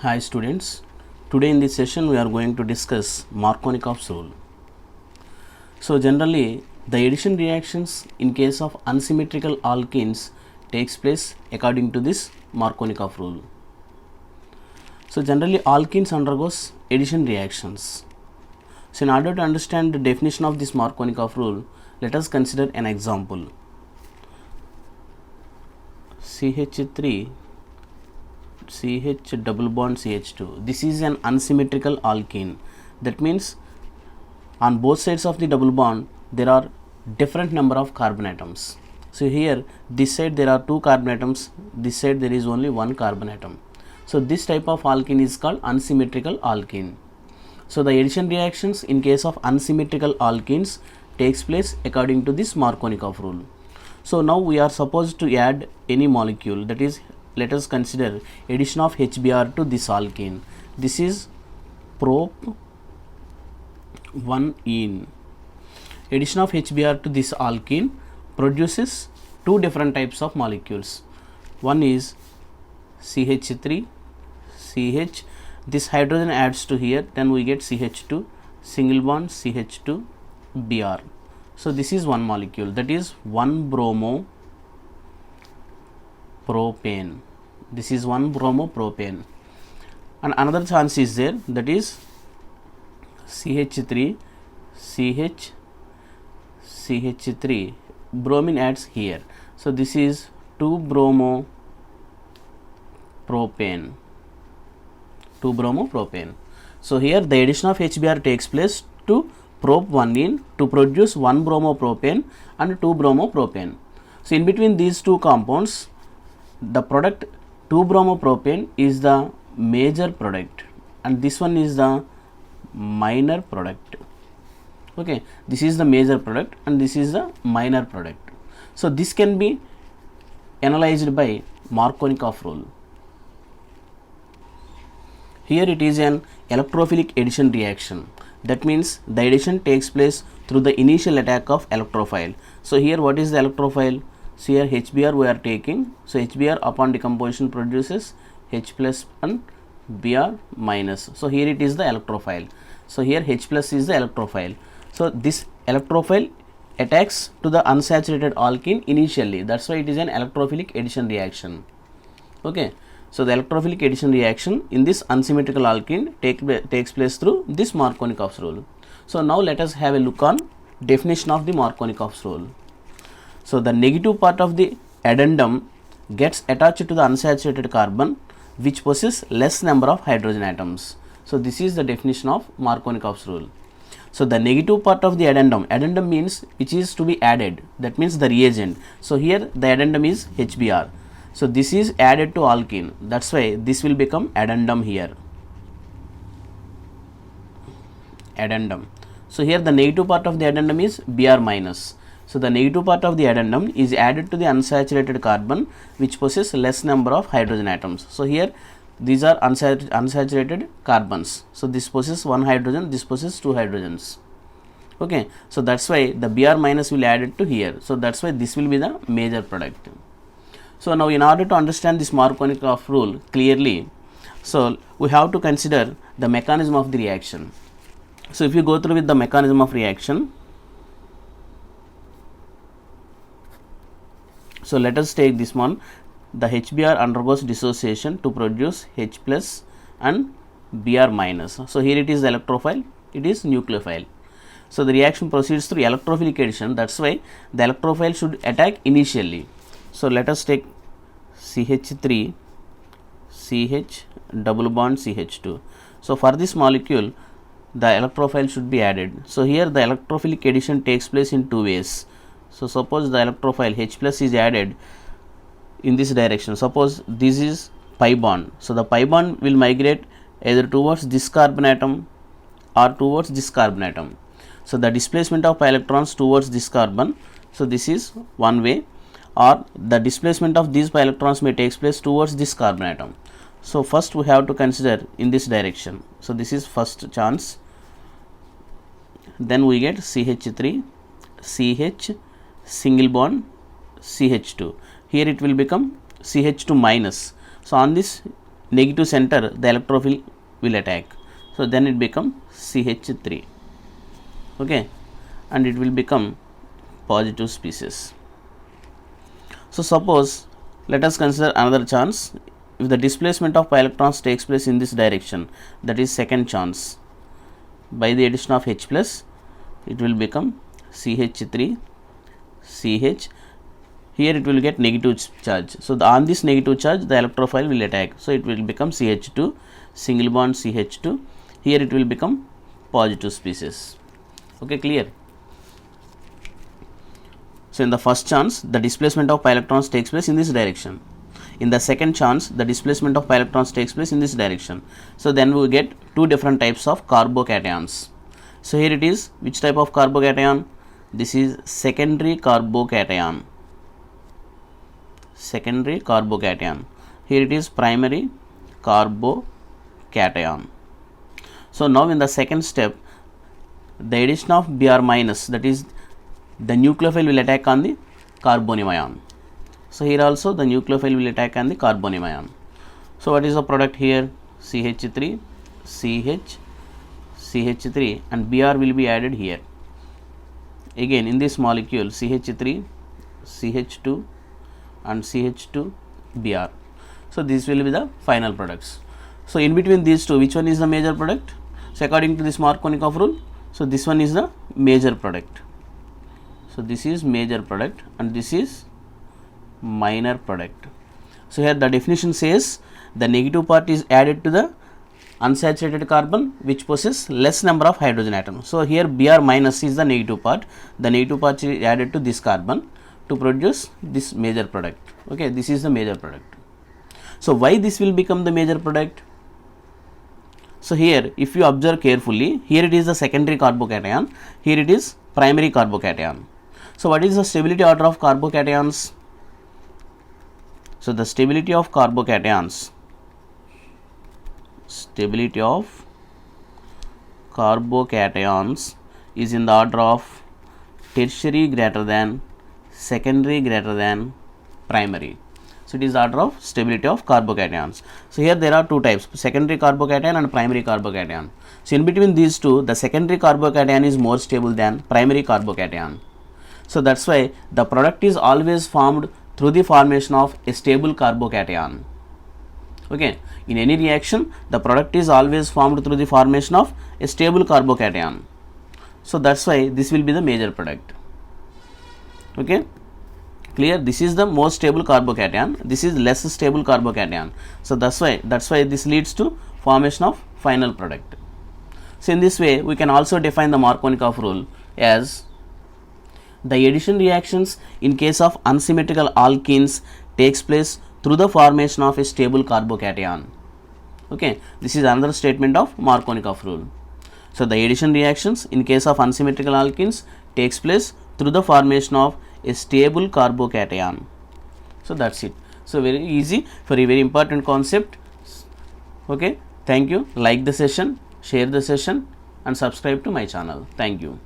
Hi students, today in this session we are going to discuss Markovnikov's rule. So generally the addition reactions in case of unsymmetrical alkenes takes place according to this Markovnikov rule. So generally alkenes undergoes addition reactions. So in order to understand the definition of this Markovnikov rule, let us consider an example. CH3 CH double bond CH2. This is an unsymmetrical alkene. That means on both sides of the double bond there are different number of carbon atoms. So here this side there are 2 carbon atoms, this side there is only 1 carbon atom. So this type of alkene is called unsymmetrical alkene. So the addition reactions in case of unsymmetrical alkenes takes place according to this Markovnikov rule. So now we are supposed to add any molecule, that is, let us consider addition of HBr to this alkene. This is prop 1-ene. Addition of HBr to this alkene produces 2 different types of molecules. One is CH3 CH, this hydrogen adds to here, then we get CH2 single bond CH2 Br. So this is one molecule, that is 1-bromo propane. This is 1-bromo propane. And another chance is there, that is CH3 CH CH3 bromine adds here. So this is 2-bromo propane. 2-bromo propane. So here the addition of HBr takes place to prop 1-ene to produce 1-bromo propane and 2-bromo propane. So in between these two compounds, the product 2-bromo propane is the major product and this one is the minor product. Okay, this is the major product and this is the minor product. So this can be analyzed by Markovnikov rule. Here it is an electrophilic addition reaction. That means the addition takes place through the initial attack of electrophile. So here what is the electrophile? So here HBr we are taking. So HBr upon decomposition produces H plus and Br minus. So here it is the electrophile. So here H plus is the electrophile. So this electrophile attacks to the unsaturated alkene initially. That's why it is an electrophilic addition reaction. Okay. So the electrophilic addition reaction in this unsymmetrical alkene takes place through this Markovnikov's rule. So now let us have a look on definition of the Markovnikov's rule. So the negative part of the addendum gets attached to the unsaturated carbon which possesses less number of hydrogen atoms. So this is the definition of Markovnikov's rule. So the negative part of the addendum means which is to be added, that means the reagent. So here the addendum is HBr. So this is added to alkene, that's why this will become addendum here. Addendum. So here the negative part of the addendum is Br minus. So the negative part of the addendum is added to the unsaturated carbon which possesses less number of hydrogen atoms. So here these are unsaturated carbons. So this possesses 1 hydrogen, this possesses 2 hydrogens. Okay, so that's why the Br minus will add it to here. So that's why this will be the major product. So now in order to understand this Markovnikov rule clearly, so we have to consider the mechanism of the reaction. So if you go through with the mechanism of reaction, so let us take this one. The HBr undergoes dissociation to produce H plus and Br minus. So here it is the electrophile, it is nucleophile. So the reaction proceeds through electrophilic addition, that's why the electrophile should attack initially. So let us take CH3 CH double bond CH2. So for this molecule the electrophile should be added. So here the electrophilic addition takes place in 2 ways. So suppose the electrophile H plus is added in this direction. Suppose this is pi bond. So the pi bond will migrate either towards this carbon atom or towards this carbon atom. So the displacement of pi electrons towards this carbon. So this is one way, or the displacement of these pi electrons may take place towards this carbon atom. So first we have to consider in this direction. So this is first chance. Then we get CH3 CH single bond CH2. Here it will become CH2 minus. So on this negative center, the electrophile will attack. So then it become CH3. Okay, and it will become positive species. So suppose, let us consider another chance. If the displacement of pi electrons takes place in this direction, that is second chance, by the addition of H plus, it will become CH3, CH. Here it will get negative charge. So on this negative charge, the electrophile will attack. So it will become CH2, single bond CH2. Here it will become positive species. Okay, clear? So in the first chance, the displacement of pi electrons takes place in this direction. In the second chance, the displacement of pi electrons takes place in this direction. So then we get two different types of carbocations. So here it is, which type of carbocation? This is secondary carbocation. Secondary carbocation. Here it is primary carbocation. So now in the second step, the addition of Br minus, that is the nucleophile will attack on the carbonium ion. So here also the nucleophile will attack on the carbonium ion. So what is the product here? CH3, CH, CH3, and Br will be added here. Again in this molecule CH3, CH2 and CH2 Br. So this will be the final products. So in between these two, which one is the major product? So according to this Markovnikov rule, so this one is the major product. So this is major product and this is minor product. So here the definition says the negative part is added to the unsaturated carbon which possesses less number of hydrogen atoms. So here Br minus is the negative part. The negative part is added to this carbon to produce this major product. Okay, this is the major product. So why this will become the major product? So here if you observe carefully, here it is the secondary carbocation, here it is primary carbocation. So what is the stability order of carbocations? So the stability of carbocations is in the order of tertiary greater than, secondary greater than, primary. So it is the order of stability of carbocations. So here there are two types, secondary carbocation and primary carbocation. So in between these two, the secondary carbocation is more stable than primary carbocation. So that's why the product is always formed through the formation of a stable carbocation. Okay, in any reaction, the product is always formed through the formation of a stable carbocation. So that's why this will be the major product. Okay, clear? This is the most stable carbocation. This is less stable carbocation. So that's why this leads to formation of final product. So in this way, we can also define the Markovnikov rule as the addition reactions in case of unsymmetrical alkenes takes place through the formation of a stable carbocation. Okay, this is another statement of Markovnikov rule. So the addition reactions in case of unsymmetrical alkenes takes place through the formation of a stable carbocation. So that's it. So very easy for a very important concept. Okay, thank you. Like the session, share the session and subscribe to my channel. Thank you.